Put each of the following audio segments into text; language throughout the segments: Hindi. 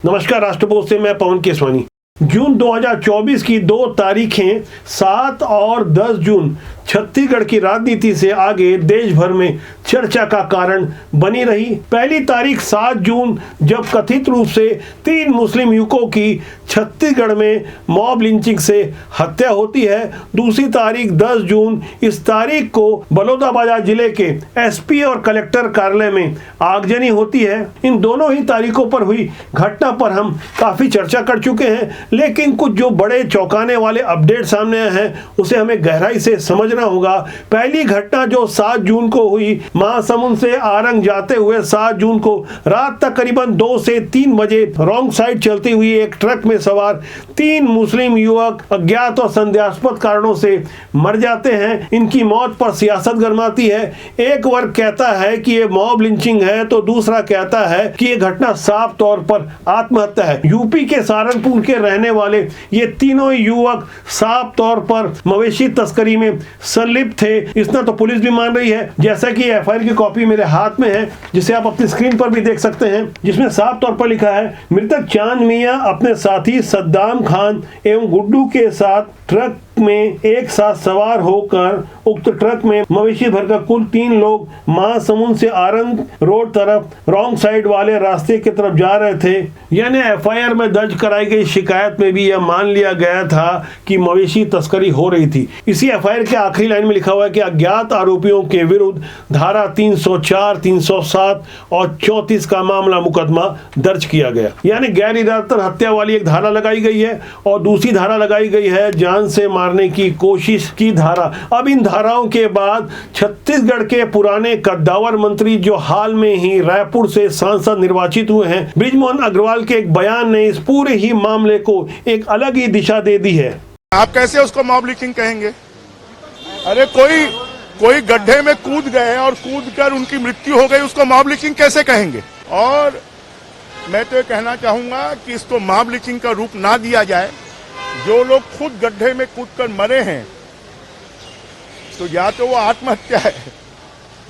नमस्कार, राष्ट्रपोस्ट से मैं पवन केसवानी। जून 2024 की 2 तारीखें 7 और 10 जून छत्तीसगढ़ की राजनीति से आगे देश भर में चर्चा का कारण बनी रही। पहली तारीख 7 जून जब कथित रूप से 3 मुस्लिम युवकों की छत्तीसगढ़ में मॉब लिंचिंग से हत्या होती है। दूसरी तारीख 10 जून, इस तारीख को बलौदाबाजार जिले के एसपी और कलेक्टर कार्यालय में आगजनी होती है। इन दोनों ही तारीखों पर हुई घटना पर हम काफी चर्चा कर चुके हैं, लेकिन कुछ जो बड़े चौंकाने वाले अपडेट सामने आए हैं उसे हमें गहराई से समझना होगा। पहली घटना जो 7 जून को हुई, महासमुंद से आरंग जाते हुए 7 जून को रात तक करीबन 2 से 3 बजे रॉन्ग साइड चलती हुई एक ट्रक में सवार 3 मुस्लिम युवक अज्ञात और संदेहास्पद कारणों से मर जाते हैं। इनकी मौत पर सियासत गरमाती है। एक वर्ग कहता है कि ये मॉब लिंचिंग है, तो दूसरा कहता है कि ये घटना साफ तौर पर आत्महत्या है। यूपी के सहारनपुर के रहने वाले ये तीनों युवक साफ तौर पर मवेशी तस्करी में संलिप्त थे। इतना तो पुलिस भी मान रही है। जैसा कि एफआईआर की कॉपी मेरे हाथ में है, जिसे आप अपनी स्क्रीन पर भी देख सकते हैं, जिसमें साफ तौर पर लिखा है, मृतक चांद मियां अपने साथी सद्दाम खान एवं गुड्डू के साथ ट्रक में एक साथ सवार होकर उक्त ट्रक में मवेशी भरकर कुल 3 लोग महासमुंद से आरंग रोड तरफ रॉन्ग साइड वाले रास्ते की तरफ जा रहे थे। यानी एफआईआर में दर्ज कराई गई शिकायत में भी यह मान लिया गया था कि मवेशी तस्करी हो रही थी। इसी एफआईआर के आखिरी लाइन में लिखा हुआ है कि अज्ञात आरोपियों के विरुद्ध धारा 304, 307 और 34 का मामला मुकदमा दर्ज किया गया। यानी गैर इरादतन हत्या वाली एक धारा लगाई गई है और दूसरी धारा लगाई गई है जान से मारने की कोशिश की धारा। अब इन धाराओं के बाद छत्तीसगढ़ के पुराने कद्दावर मंत्री जो हाल में ही रायपुर से सांसद निर्वाचित हुए हैं, बृजमोहन अग्रवाल के एक बयान ने इस पूरे ही मामले को एक अलग ही दिशा दे दी है। आप कैसे उसको मॉब लिंचिंग कहेंगे? अरे कोई गड्ढे में कूद गए और कूद कर उनकी मृत्यु हो गई, उसको मॉब लिंचिंग कैसे कहेंगे? और मैं तो ये कहना चाहूंगा कि इसको मॉब लिंचिंग का रूप ना दिया जाए। जो लोग खुद गड्ढे में कूदकर मरे हैं, तो या तो वो आत्महत्या है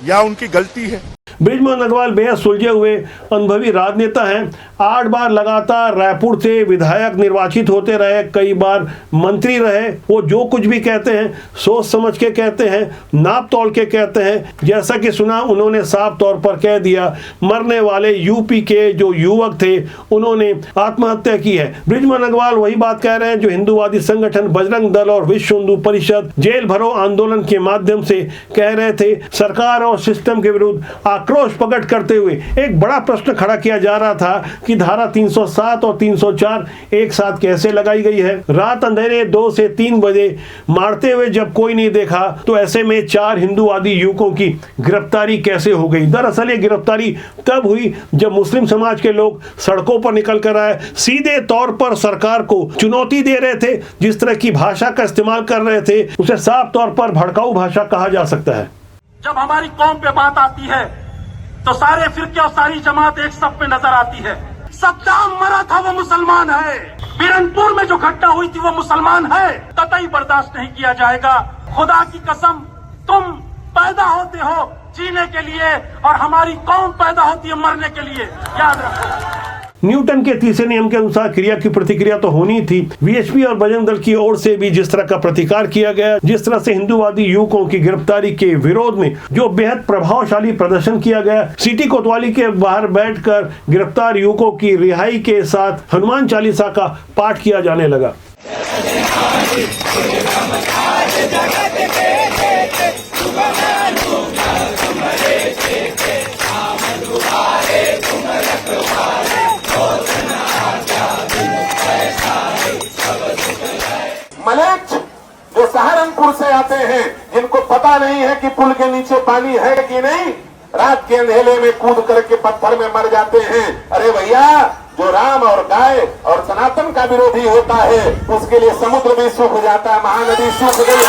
या उनकी गलती है। बृजमोहन अग्रवाल बेहद सुलझे हुए अनुभवी राजनेता हैं। 8 बार लगातार रायपुर से विधायक निर्वाचित होते रहे, कई बार मंत्री रहे। वो जो कुछ भी कहते हैं सोच समझ के कहते हैं, नाप तोल के कहते हैं। जैसा कि सुना, उन्होंने साफ तौर पर कह दिया, मरने वाले यूपी के जो युवक थे उन्होंने आत्महत्या की है। बृजमोहन अग्रवाल वही बात कह रहे हैं जो हिंदूवादी संगठन बजरंग दल और विश्व हिंदू परिषद जेल भरो आंदोलन के माध्यम से कह रहे थे। सरकार और सिस्टम के विरुद्ध आक्रोश प्रकट करते हुए एक बड़ा प्रश्न खड़ा किया जा रहा था कि धारा 307 और 304 एक साथ कैसे लगाई गई है। रात अंधेरे 2 से 3 बजे मारते हुए जब कोई नहीं देखा, तो ऐसे में 4 हिंदूवादी युवकों की गिरफ्तारी कैसे हो गई? दरअसल ये गिरफ्तारी तब हुई जब मुस्लिम समाज के लोग सड़कों पर निकल कर आए, सीधे तौर पर सरकार को चुनौती दे रहे थे। जिस तरह की भाषा का इस्तेमाल कर रहे थे उसे साफ तौर पर भड़काऊ भाषा कहा जा सकता है। जब हमारी कौम पे बात आती है तो सारे फिरके और सारी जमात एक सब पे नजर आती है। सद्दाम मरा था, वो मुसलमान है। बीरनपुर में जो घटना हुई थी वो मुसलमान है। कतई बर्दाश्त नहीं किया जाएगा। खुदा की कसम, तुम पैदा होते हो जीने के लिए और हमारी कौम पैदा होती है मरने के लिए, याद रखो। न्यूटन के तीसरे नियम के अनुसार क्रिया की प्रतिक्रिया तो होनी थी। वीएचपी और बजरंग दल की ओर से भी जिस तरह का प्रतिकार किया गया, जिस तरह से हिंदूवादी युवकों की गिरफ्तारी के विरोध में जो बेहद प्रभावशाली प्रदर्शन किया गया, सिटी कोतवाली के बाहर बैठकर गिरफ्तार युवकों की रिहाई के साथ हनुमान चालीसा का पाठ किया जाने लगा। मलेच्छ जो सहारनपुर से आते हैं, जिनको पता नहीं है कि पुल के नीचे पानी है कि नहीं, रात के अंधेरे में कूद करके पत्थर में मर जाते हैं। अरे भैया, जो राम और गाय और सनातन का विरोधी होता है उसके लिए समुद्र भी सूख जाता है, महानदी सूख गई।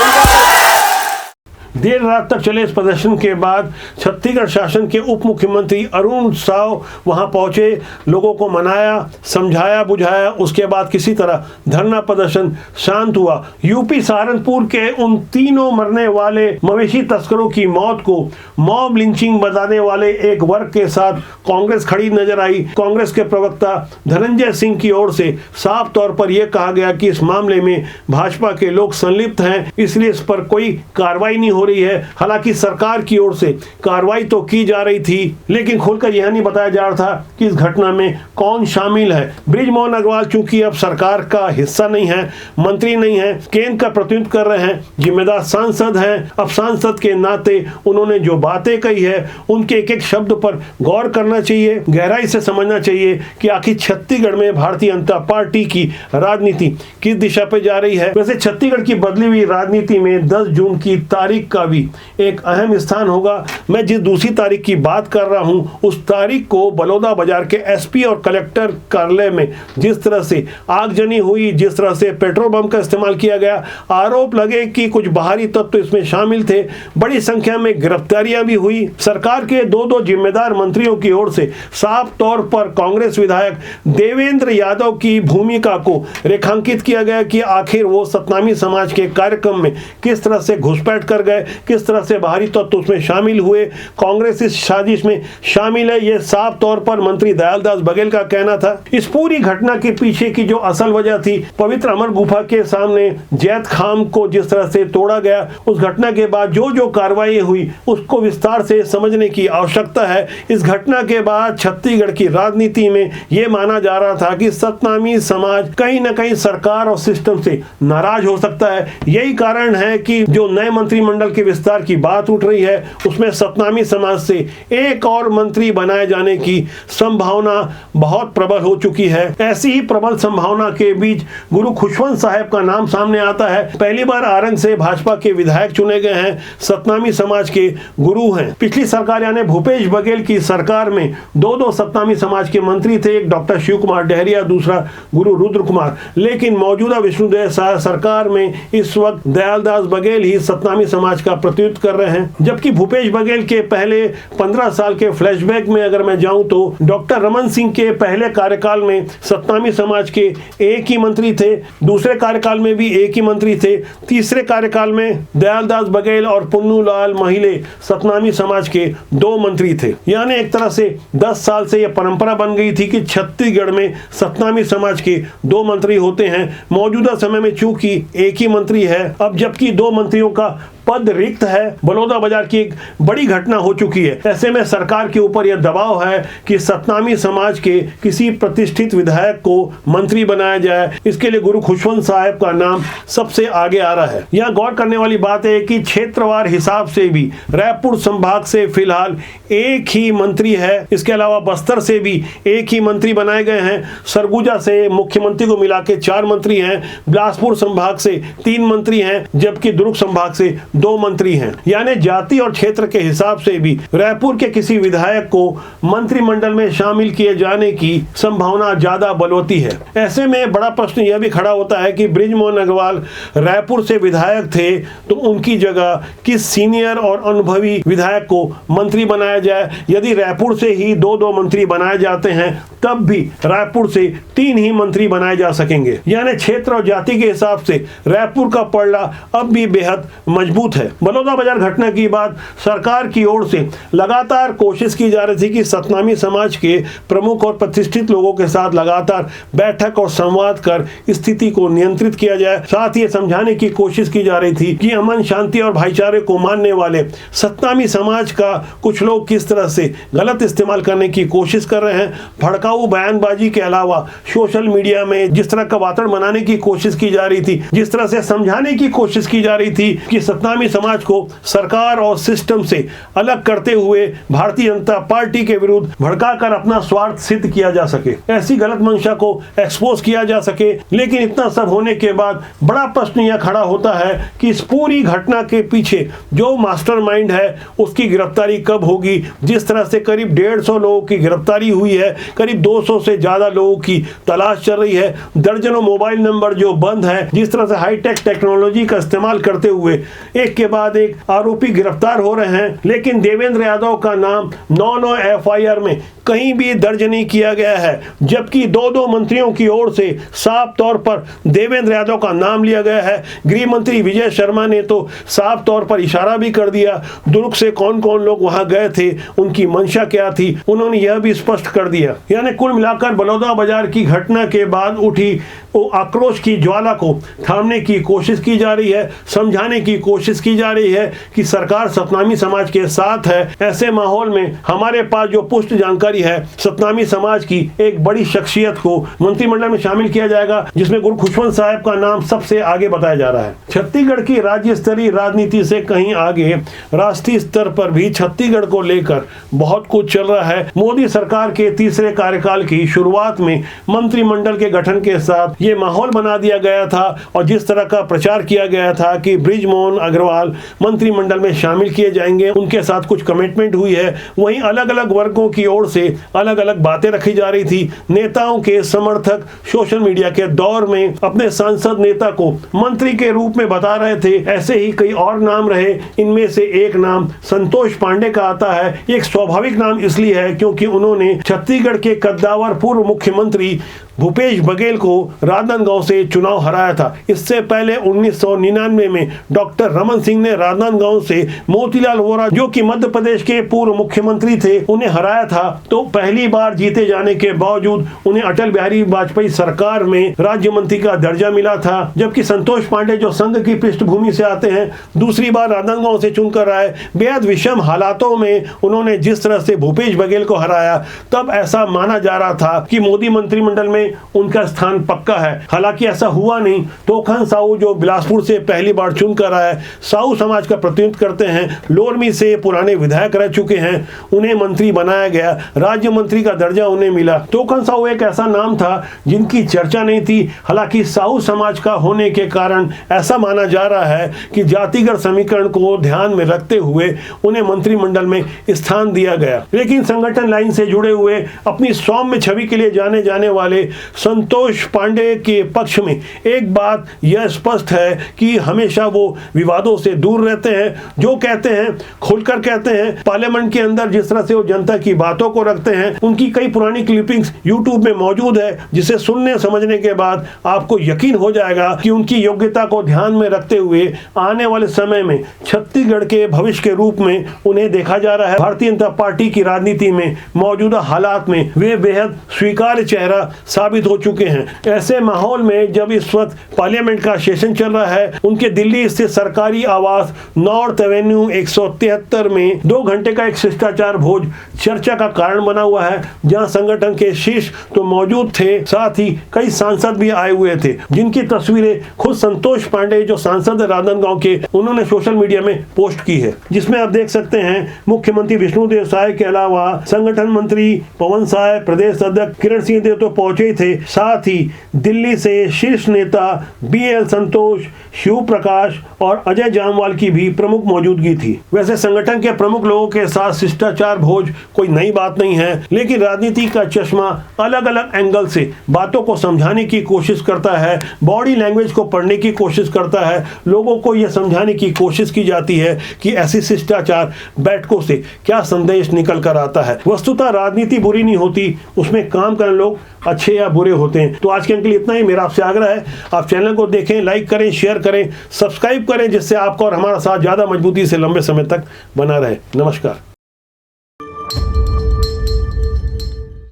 देर रात तक चले इस प्रदर्शन के बाद छत्तीसगढ़ शासन के उप मुख्यमंत्री अरुण साव वहां पहुंचे, लोगों को मनाया, समझाया बुझाया। उसके बाद किसी तरह धरना प्रदर्शन शांत हुआ। यूपी सहारनपुर के उन तीनों मरने वाले मवेशी तस्करों की मौत को मॉब लिंचिंग बताने वाले एक वर्ग के साथ कांग्रेस खड़ी नजर आई। कांग्रेस के प्रवक्ता धनंजय सिंह की ओर से साफ तौर पर यह कहा गया कि इस मामले में भाजपा के लोग संलिप्त हैं, इसलिए इस पर कोई कार्रवाई नहीं हो रही है। हालांकि सरकार की ओर से कार्रवाई तो की जा रही थी, लेकिन खुलकर यह नहीं बताया जा रहा था कि इस घटना में कौन शामिल है। बृजमोहन अग्रवाल चूंकि अब सरकार का हिस्सा नहीं है, मंत्री नहीं है, केंद्र का प्रतिनिधित्व कर रहे हैं, जिम्मेदार सांसद हैं, अब सांसद के नाते उन्होंने जो बातें कही है उनके एक एक शब्द पर गौर करना चाहिए, गहराई से समझना चाहिए कि आखिर छत्तीसगढ़ में भारतीय जनता पार्टी की राजनीति किस दिशा पे जा रही है। वैसे छत्तीसगढ़ की बदली हुई राजनीति में 10 जून की तारीख का भी एक अहम स्थान होगा। मैं जिस दूसरी तारीख की बात कर रहा हूं, उस तारीख को बलौदा बाजार के एसपी और कलेक्टर कार्यालय में जिस तरह से आगजनी हुई, जिस तरह से पेट्रोल बम का इस्तेमाल किया गया, आरोप लगे कि कुछ बाहरी तत्व इसमें शामिल थे, बड़ी संख्या में गिरफ्तारियां भी हुई। सरकार के दो जिम्मेदार मंत्रियों की ओर से साफ तौर पर कांग्रेस विधायक देवेंद्र यादव की भूमिका को रेखांकित किया गया कि आखिर वो सतनामी समाज के कार्यक्रम में किस तरह से घुसपैठ कर गए, किस तरह से बाहरी तत्व उसमें शामिल हुए, कांग्रेस इस साजिश में शामिल है, यह साफ तौर पर मंत्री दयालदास बघेल का कहना था। इस पूरी घटना के पीछे की जो असल वजह थी, पवित्र अमर गुफा के सामने जैत खाम को जिस तरह से तोड़ा गया, उस घटना के बाद जो कार्रवाई हुई उसको विस्तार से समझने की आवश्यकता है। इस घटना के बाद छत्तीसगढ़ की राजनीति में यह माना जा रहा था कि सतनामी समाज कहीं ना कहीं सरकार और सिस्टम से नाराज हो सकता है। यही कारण है कि जो नए मंत्रिमंडल के विस्तार की बात उठ रही है, उसमें सतनामी समाज से एक और मंत्री बनाए जाने की संभावना बहुत प्रबल हो चुकी है। ऐसी ही प्रबल संभावना के बीच गुरु खुशवंत साहब का नाम सामने आता है। पहली बार आरंग से भाजपा के विधायक चुने गए हैं, सतनामी समाज के गुरु हैं। पिछली सरकार यानी भूपेश बघेल की सरकार में दो सतनामी समाज के मंत्री थे, एक डॉक्टर शिव कुमार डहरिया, दूसरा गुरु रुद्र कुमार। लेकिन मौजूदा विष्णुदेव सरकार में इस वक्त दयालदास बघेल ही सतनामी समाज का प्रतिनिधित्व कर रहे हैं। जबकि भूपेश बघेल के पहले 15 साल के फ्लैशबैक में अगर मैं जाऊं तो डॉक्टर रमन सिंह के पहले कार्यकाल में सतनामी समाज के एक ही मंत्री थे, दूसरे कार्यकाल में भी एक ही मंत्री थे, तीसरे कार्यकाल में दयालदास बघेल और पुन्नूलाल महिले सतनामी समाज के 2 मंत्री थे। यानी एक तरह से 10 साल से यह परंपरा बन गई थी कि छत्तीसगढ़ में सतनामी समाज के 2 मंत्री होते हैं। मौजूदा समय में चूंकि एक ही मंत्री है, अब जबकि 2 मंत्रियों का पद रिक्त है, बलौदा बाजार की एक बड़ी घटना हो चुकी है। ऐसे में सरकार के ऊपर यह दबाव है कि सतनामी समाज के किसी प्रतिष्ठित विधायक को मंत्री बनाया जाए। इसके लिए गुरु खुशवंत साहब का नाम सबसे आगे आ रहा है। यह गौर करने वाली बात है कि क्षेत्रवार हिसाब से भी रायपुर संभाग से फिलहाल एक ही मंत्री है। इसके अलावा बस्तर से भी एक ही मंत्री बनाए गए हैं। सरगुजा से मुख्यमंत्री को मिला के 4 मंत्री हैं। बिलासपुर संभाग से 3 मंत्री हैं, जबकि दुर्ग संभाग से 2 मंत्री हैं। यानी जाति और क्षेत्र के हिसाब से भी रायपुर के किसी विधायक को मंत्रिमंडल में शामिल किए जाने की संभावना ज्यादा बलवती है। ऐसे में बड़ा प्रश्न यह भी खड़ा होता है कि बृजमोहन अग्रवाल रायपुर से विधायक थे, तो उनकी जगह किस सीनियर और अनुभवी विधायक को मंत्री बनाया जाए। यदि रायपुर से ही 2 मंत्री बनाए जाते हैं, तब भी रायपुर से 3 ही मंत्री बनाए जा सकेंगे। यानी क्षेत्र और जाति के हिसाब से रायपुर का पलड़ा अब भी बेहद मजबूत है। बलौदा बाजार घटना की बाद सरकार की ओर से लगातार कोशिश की जा रही थी कि सतनामी समाज के प्रमुख और प्रतिष्ठित लोगों के साथ लगातार बैठक और संवाद कर स्थिति को नियंत्रित किया जाए। साथ ही समझाने की कोशिश की जा रही थी कि अमन शांति और भाईचारे को मानने वाले सतनामी समाज का कुछ लोग किस तरह से गलत इस्तेमाल करने की कोशिश कर रहे हैं। भड़काऊ बयानबाजी के अलावा सोशल मीडिया में जिस तरह का वातावरण बनाने की कोशिश की जा रही थी, जिस तरह से समझाने की कोशिश की जा रही थी कि सतनामी समाज को सरकार और सिस्टम से अलग करते हुए भारतीय जनता पार्टी के विरुद्ध भड़काकर अपना स्वार्थ सिद्ध किया जा सके, ऐसी गलत मंशा को एक्सपोज किया जा सके। लेकिन इतना सब होने के बाद बड़ा प्रश्न यह खड़ा होता है कि इस पूरी घटना के पीछे जो मास्टरमाइंड है उसकी गिरफ्तारी कब होगी। जिस तरह से करीब 150 लोगों की गिरफ्तारी हुई है, करीब 200 से ज्यादा लोगों की तलाश चल रही है, दर्जनों मोबाइल नंबर जो बंद है, जिस तरह से हाईटेक टेक्नोलॉजी का इस्तेमाल करते हुए एक के बाद एक आरोपी गिरफ्तार हो रहे हैं, लेकिन देवेंद्र यादव का नाम 9 FIR में कहीं भी दर्ज नहीं किया गया है, जबकि दो मंत्रियों की ओर से साफ तौर पर देवेंद्र यादव का नाम लिया गया है। गृह मंत्री विजय शर्मा ने तो साफ तौर पर इशारा भी कर दिया, दुर्ग से कौन कौन लोग वहां गए थे, उनकी मंशा क्या थी, उन्होंने यह भी स्पष्ट कर दिया। यानी कुल मिलाकर बलौदा बाजार की घटना के बाद उठी वो आक्रोश की ज्वाला को थामने की कोशिश की जा रही है, समझाने की कोशिश की जा रही है कि सरकार सतनामी समाज के साथ है। ऐसे माहौल में हमारे पास जो पुष्ट जानकारी है, सतनामी समाज की एक बड़ी शख्सियत को मंत्रिमंडल में शामिल किया जाएगा, जिसमें गुरु खुशवंत साहब का नाम सबसे आगे बताया जा रहा है। छत्तीसगढ़ की राज्य स्तरीय राजनीति से कहीं आगे राष्ट्रीय स्तर पर भी छत्तीसगढ़ को लेकर बहुत कुछ चल रहा है। मोदी सरकार के तीसरे कार्यकाल की शुरुआत में मंत्रिमंडल के गठन के साथ ये माहौल बना दिया गया था और जिस तरह का प्रचार किया गया था कि बृजमोहन अग्रवाल मंत्रिमंडल में शामिल किए जाएंगे, उनके साथ कुछ कमिटमेंट हुई है। वहीं अलग अलग वर्गों की ओर से अलग अलग बातें रखी जा रही थी। नेताओं के समर्थक सोशल मीडिया के दौर में अपने सांसद नेता को मंत्री के रूप में बता रहे थे। ऐसे ही कई और नाम रहे, इनमें से एक नाम संतोष पांडे का आता है। एक स्वाभाविक नाम इसलिए है क्योंकि उन्होंने छत्तीसगढ़ के कद्दावर पूर्व मुख्यमंत्री भूपेश बघेल को राजनांदगांव से चुनाव हराया था। इससे पहले 1999 में डॉक्टर रमन सिंह ने राजनांदगांव से मोतीलाल वोरा, जो कि मध्य प्रदेश के पूर्व मुख्यमंत्री थे, उन्हें हराया था। तो पहली बार जीते जाने के बावजूद उन्हें अटल बिहारी वाजपेयी सरकार में राज्य मंत्री का दर्जा मिला था। जबकि संतोष पांडे जो संघ की पृष्ठभूमि से आते हैं, दूसरी बार राजनांदगांव से चुनकर आए। बेहद विषम हालातों में उन्होंने जिस तरह से भूपेश बघेल को हराया, तब ऐसा माना जा रहा था कि मोदी मंत्रिमंडल में उनका स्थान पक्का है। हालांकि ऐसा हुआ नहीं। तोखन साहू जो बिलासपुर से पहली बार चुनकर आए, साहू समाज का प्रतिनिधित्व करते हैं, लोरमी से पुराने विधायक रह चुके हैं, उन्हें मंत्री बनाया गया, राज्य मंत्री का दर्जा उन्हें मिला। तोखन साहू एक ऐसा नाम था जिनकी चर्चा नहीं थी। हालांकि साहू समाज का होने के कारण ऐसा माना जा रहा है कि जातिगत समीकरण को ध्यान में रखते हुए उन्हें मंत्रिमंडल में स्थान दिया गया। लेकिन संगठन लाइन से जुड़े हुए अपनी सौम्य छवि के लिए जाने जाने वाले संतोष पांडे के पक्ष में एक बात यह स्पष्ट है कि हमेशा वो विवादों से दूर रहते हैं। जो कहते हैं खुलकर कहते हैं। पार्लियामेंट के अंदर जिस तरह से वो जनता की बातों को रखते हैं, उनकी कई पुरानी क्लिपिंग्स यूट्यूब में मौजूद है, जिसे सुनने समझने के बाद आपको यकीन हो जाएगा कि उनकी योग्यता को ध्यान में रखते हुए आने वाले समय में छत्तीसगढ़ के भविष्य के रूप में उन्हें देखा जा रहा है। भारतीय जनता पार्टी की राजनीति में मौजूदा हालात में वे बेहद स्वीकार्य चेहरा साबित हो चुके हैं। ऐसे माहौल में जब इस वक्त पार्लियामेंट का सेशन चल रहा है, उनके दिल्ली स्थित सरकारी आवास नॉर्थ एवेन्यू 173 में 2 घंटे का एक शिष्टाचार भोज चर्चा का कारण बना हुआ है, जहां संगठन के शीर्ष तो मौजूद थे, साथ ही कई सांसद भी आए हुए थे, जिनकी तस्वीरें खुद संतोष पांडे जो सांसद राजनांदगांव के, उन्होंने सोशल मीडिया में पोस्ट की है, जिसमें आप देख सकते हैं मुख्यमंत्री विष्णुदेव साय के अलावा संगठन मंत्री पवन साय, प्रदेश अध्यक्ष किरण सिंह देव तो पहुंचे थे। साथ ही दिल्ली से शीर्ष नेता BL संतोष, शिव प्रकाश और अजय जामवाल की भी प्रमुख मौजूदगी थी। वैसे संगठन के प्रमुख लोगों के साथ शिष्टाचार भोज कोई नई बात नहीं है, लेकिन राजनीति का चश्मा अलग अलग एंगल से बातों को समझाने की कोशिश करता है, बॉडी लैंग्वेज को पढ़ने की कोशिश करता है। लोगों को यह समझाने की कोशिश की जाती है कि ऐसी शिष्टाचार बैठकों से क्या संदेश निकल कर आता है। वस्तुतः राजनीति बुरी नहीं होती, उसमें काम करने लोग अच्छे या बुरे होते हैं। तो आज के अंक के लिए इतना ही। मेरा आपसे आग्रह है, आप चैनल को देखें, लाइक करें, शेयर करें, सब्सक्राइब करें, जिससे आपका और हमारा साथ ज्यादा मजबूती से लंबे समय तक बना रहे। नमस्कार।